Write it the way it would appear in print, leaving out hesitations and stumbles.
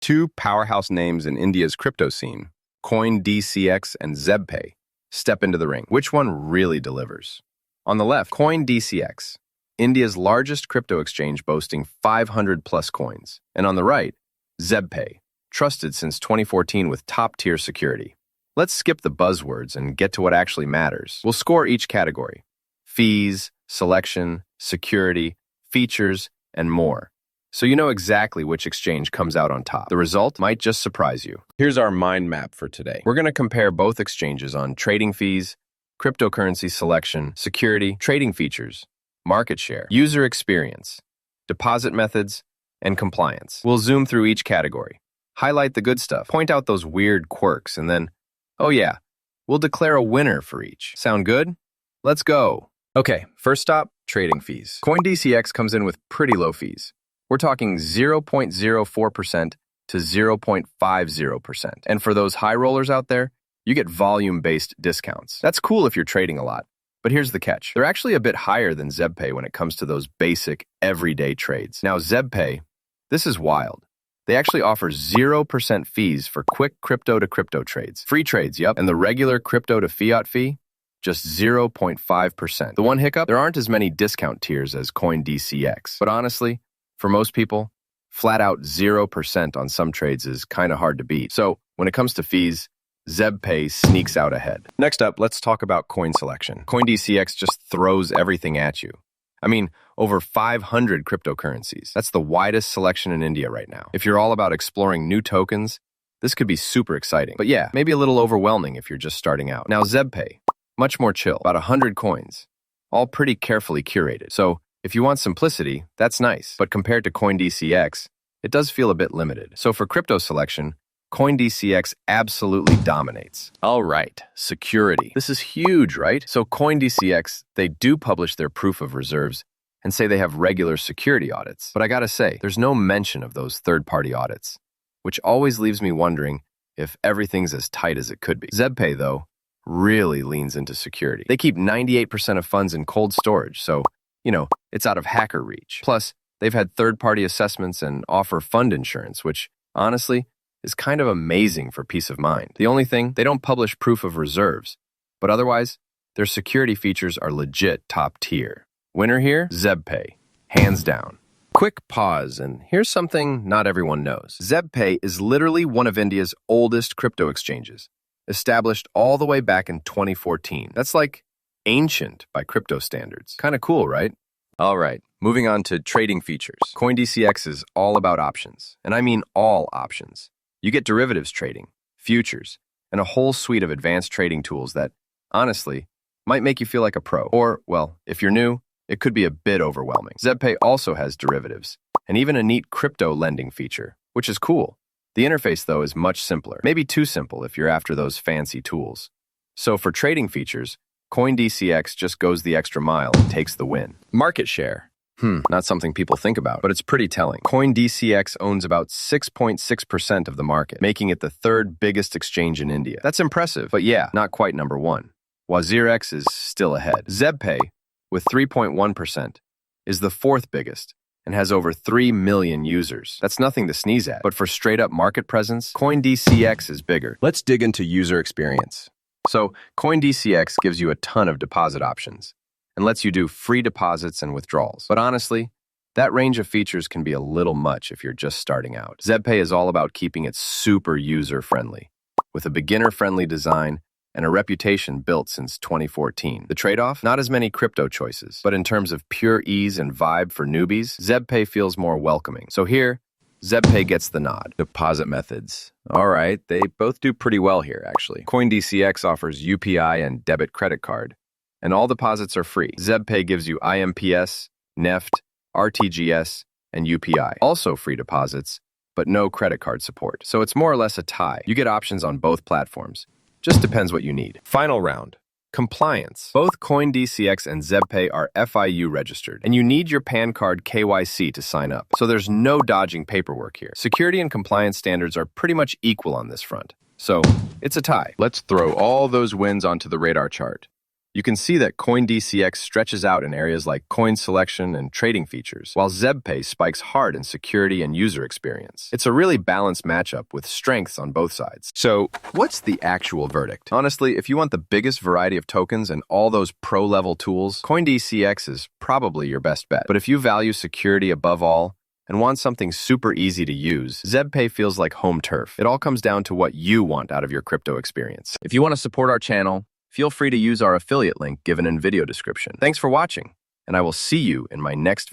Two powerhouse names in India's crypto scene, CoinDCX and Zebpay, step into the ring. Which one really delivers? On the left, CoinDCX, India's largest crypto exchange boasting 500 plus coins. And on the right, Zebpay, trusted since 2014 with top-tier security. Let's skip the buzzwords and get to what actually matters. We'll score each category: fees, selection, security, features, and more, so you know exactly which exchange comes out on top. The result might just surprise you. Here's our mind map for today. We're going to compare both exchanges on trading fees, cryptocurrency selection, security, trading features, market share, user experience, deposit methods, and compliance. We'll zoom through each category, highlight the good stuff, point out those weird quirks, and then, oh yeah, we'll declare a winner for each. Sound good? Let's go. Okay, first stop, trading fees. CoinDCX comes in with pretty low fees. We're talking 0.04% to 0.50%. And for those high rollers out there, you get volume-based discounts. That's cool if you're trading a lot. But here's the catch. They're actually a bit higher than Zebpay when it comes to those basic, everyday trades. Now, Zebpay, this is wild. They actually offer 0% fees for quick crypto-to-crypto trades. Free trades, yep. And the regular crypto-to-fiat fee? Just 0.5%. The one hiccup? There aren't as many discount tiers as CoinDCX. But honestly, for most people, flat out 0% on some trades is kind of hard to beat. So when it comes to fees, Zebpay sneaks out ahead. Next up, let's talk about coin selection. CoinDCX just throws everything at you. I mean, over 500 cryptocurrencies. That's the widest selection in India right now. If you're all about exploring new tokens, this could be super exciting. But yeah, maybe a little overwhelming if you're just starting out. Now, Zebpay, much more chill, about 100 coins, all pretty carefully curated. So if you want simplicity, that's nice. But compared to CoinDCX, it does feel a bit limited. So for crypto selection, CoinDCX absolutely dominates. All right, security. This is huge, right? So CoinDCX, they do publish their proof of reserves and say they have regular security audits. But I gotta say, there's no mention of those third-party audits, which always leaves me wondering if everything's as tight as it could be. Zebpay, though, really leans into security. They keep 98% of funds in cold storage, so, you know, it's out of hacker reach. Plus, they've had third-party assessments and offer fund insurance, which, honestly, is kind of amazing for peace of mind. The only thing, they don't publish proof of reserves, but otherwise, their security features are legit top tier. Winner here? Zebpay. Hands down. Quick pause, and here's something not everyone knows. Zebpay is literally one of India's oldest crypto exchanges, established all the way back in 2014. That's like ancient by crypto standards. Kind of cool, right? All right, moving on to trading features. CoinDCX is all about options, and I mean all options. You get derivatives trading, futures, and a whole suite of advanced trading tools that, honestly, might make you feel like a pro. Or, well, if you're new, it could be a bit overwhelming. Zebpay also has derivatives, and even a neat crypto lending feature, which is cool. The interface, though, is much simpler. Maybe too simple if you're after those fancy tools. So for trading features, CoinDCX just goes the extra mile and takes the win. Market share. Not something people think about, but it's pretty telling. CoinDCX owns about 6.6% of the market, making it the third biggest exchange in India. That's impressive, but yeah, not quite number one. CoinDCX is still ahead. Zebpay, with 3.1%, is the fourth biggest and has over 3 million users. That's nothing to sneeze at, but for straight-up market presence, CoinDCX is bigger. Let's dig into user experience. So, CoinDCX gives you a ton of deposit options and lets you do free deposits and withdrawals. But honestly, that range of features can be a little much if you're just starting out. Zebpay is all about keeping it super user-friendly, with a beginner-friendly design and a reputation built since 2014. The trade-off? Not as many crypto choices, but in terms of pure ease and vibe for newbies, Zebpay feels more welcoming. So here, Zebpay gets the nod. Deposit methods. All right, they both do pretty well here, actually. CoinDCX offers UPI and debit credit card, and all deposits are free. Zebpay gives you IMPS, NEFT, RTGS, and UPI. Also free deposits, but no credit card support. So it's more or less a tie. You get options on both platforms. Just depends what you need. Final round. Compliance. Both CoinDCX and Zebpay are FIU registered, and you need your PAN card KYC to sign up. So there's no dodging paperwork here. Security and compliance standards are pretty much equal on this front. So it's a tie. Let's throw all those wins onto the radar chart. You can see that CoinDCX stretches out in areas like coin selection and trading features, while Zebpay spikes hard in security and user experience. It's a really balanced matchup with strengths on both sides. So, what's the actual verdict? Honestly, if you want the biggest variety of tokens and all those pro-level tools, CoinDCX is probably your best bet. But if you value security above all, and want something super easy to use, Zebpay feels like home turf. It all comes down to what you want out of your crypto experience. If you want to support our channel, feel free to use our affiliate link given in video description. Thanks for watching, and I will see you in my next